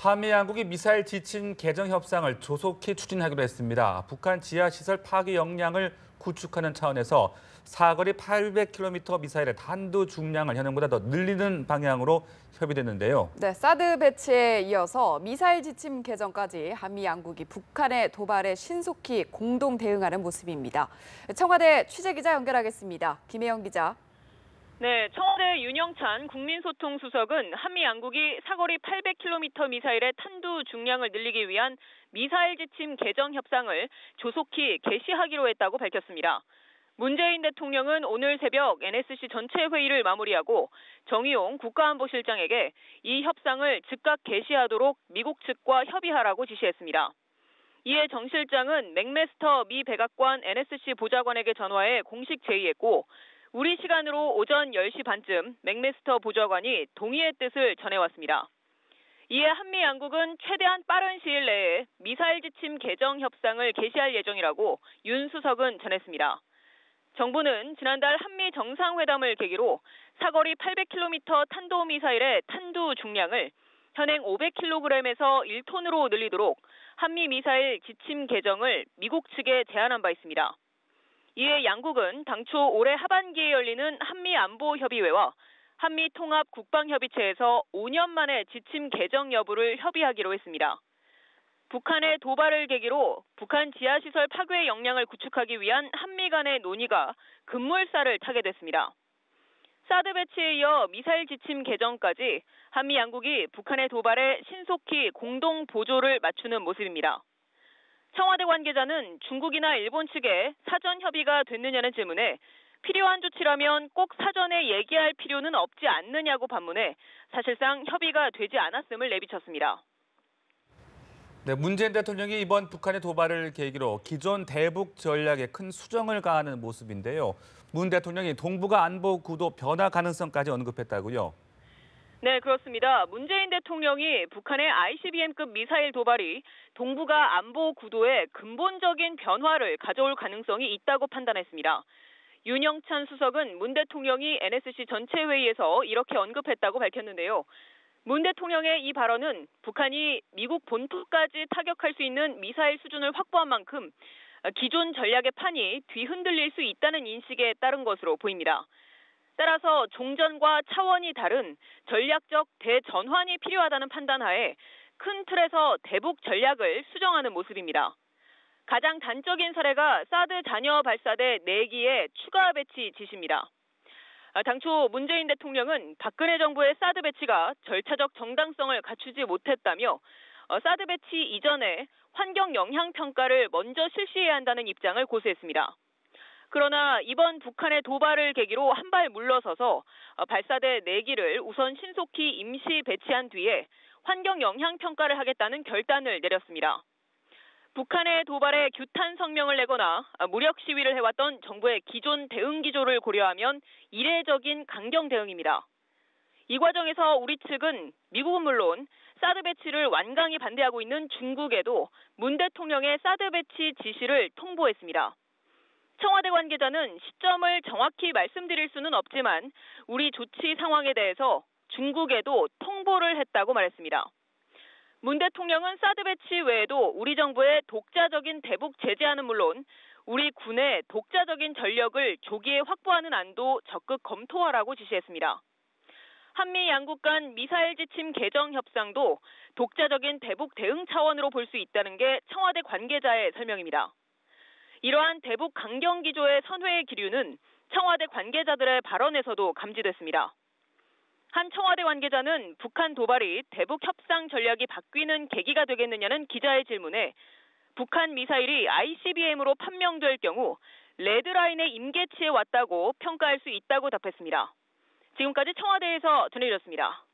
한미 양국이 미사일 지침 개정 협상을 조속히 추진하기로 했습니다. 북한 지하시설 파괴 역량을 구축하는 차원에서 사거리 800km 미사일의 탄두 중량을 현행보다 더 늘리는 방향으로 협의됐는데요. 네, 사드 배치에 이어서 미사일 지침 개정까지 한미 양국이 북한의 도발에 신속히 공동 대응하는 모습입니다. 청와대 취재기자 연결하겠습니다. 김혜영 기자. 네, 청와대 윤영찬 국민소통수석은 한미 양국이 사거리 800km 미사일의 탄두 중량을 늘리기 위한 미사일 지침 개정 협상을 조속히 개시하기로 했다고 밝혔습니다. 문재인 대통령은 오늘 새벽 NSC 전체 회의를 마무리하고 정의용 국가안보실장에게 이 협상을 즉각 개시하도록 미국 측과 협의하라고 지시했습니다. 이에 정 실장은 맥메스터 미 백악관 NSC 보좌관에게 전화해 공식 제의했고 우리 시간으로 오전 10시 반쯤 맥메스터 보좌관이 동의의 뜻을 전해왔습니다. 이에 한미 양국은 최대한 빠른 시일 내에 미사일 지침 개정 협상을 개시할 예정이라고 윤 수석은 전했습니다. 정부는 지난달 한미 정상회담을 계기로 사거리 800km 탄도미사일의 탄두 중량을 현행 500kg에서 1톤으로 늘리도록 한미 미사일 지침 개정을 미국 측에 제안한 바 있습니다. 이에 양국은 당초 올해 하반기에 열리는 한미안보협의회와 한미통합국방협의체에서 5년 만에 지침 개정 여부를 협의하기로 했습니다. 북한의 도발을 계기로 북한 지하시설 파괴 역량을 구축하기 위한 한미 간의 논의가 급물살을 타게 됐습니다. 사드 배치에 이어 미사일 지침 개정까지 한미 양국이 북한의 도발에 신속히 공동 보조를 맞추는 모습입니다. 청와대 관계자는 중국이나 일본 측에 사전 협의가 됐느냐는 질문에 필요한 조치라면 꼭 사전에 얘기할 필요는 없지 않느냐고 반문해 사실상 협의가 되지 않았음을 내비쳤습니다. 네, 문재인 대통령이 이번 북한의 도발을 계기로 기존 대북 전략에 큰 수정을 가하는 모습인데요. 문 대통령이 동북아 안보 구도 변화 가능성까지 언급했다고요. 네, 그렇습니다. 문재인 대통령이 북한의 ICBM급 미사일 도발이 동북아 안보 구도에 근본적인 변화를 가져올 가능성이 있다고 판단했습니다. 윤영찬 수석은 문 대통령이 NSC 전체 회의에서 이렇게 언급했다고 밝혔는데요. 문 대통령의 이 발언은 북한이 미국 본토까지 타격할 수 있는 미사일 수준을 확보한 만큼 기존 전략의 판이 뒤흔들릴 수 있다는 인식에 따른 것으로 보입니다. 따라서 종전과 차원이 다른 전략적 대전환이 필요하다는 판단하에 큰 틀에서 대북 전략을 수정하는 모습입니다. 가장 단적인 사례가 사드 잔여 발사대 4기의 추가 배치 지시입니다. 당초 문재인 대통령은 박근혜 정부의 사드 배치가 절차적 정당성을 갖추지 못했다며 사드 배치 이전에 환경 영향 평가를 먼저 실시해야 한다는 입장을 고수했습니다. 그러나 이번 북한의 도발을 계기로 한 발 물러서서 발사대 4기를 우선 신속히 임시 배치한 뒤에 환경 영향 평가를 하겠다는 결단을 내렸습니다. 북한의 도발에 규탄 성명을 내거나 무력 시위를 해왔던 정부의 기존 대응 기조를 고려하면 이례적인 강경 대응입니다. 이 과정에서 우리 측은 미국은 물론 사드 배치를 완강히 반대하고 있는 중국에도 문 대통령의 사드 배치 지시를 통보했습니다. 청와대 관계자는 시점을 정확히 말씀드릴 수는 없지만 우리 조치 상황에 대해서 중국에도 통보를 했다고 말했습니다. 문 대통령은 사드 배치 외에도 우리 정부의 독자적인 대북 제재하는 물론 우리 군의 독자적인 전력을 조기에 확보하는 안도 적극 검토하라고 지시했습니다. 한미 양국 간 미사일 지침 개정 협상도 독자적인 대북 대응 차원으로 볼 수 있다는 게 청와대 관계자의 설명입니다. 이러한 대북 강경 기조의 선회의 기류는 청와대 관계자들의 발언에서도 감지됐습니다. 한 청와대 관계자는 북한 도발이 대북 협상 전략이 바뀌는 계기가 되겠느냐는 기자의 질문에 북한 미사일이 ICBM으로 판명될 경우 레드라인의 임계치에 왔다고 평가할 수 있다고 답했습니다. 지금까지 청와대에서 전해드렸습니다.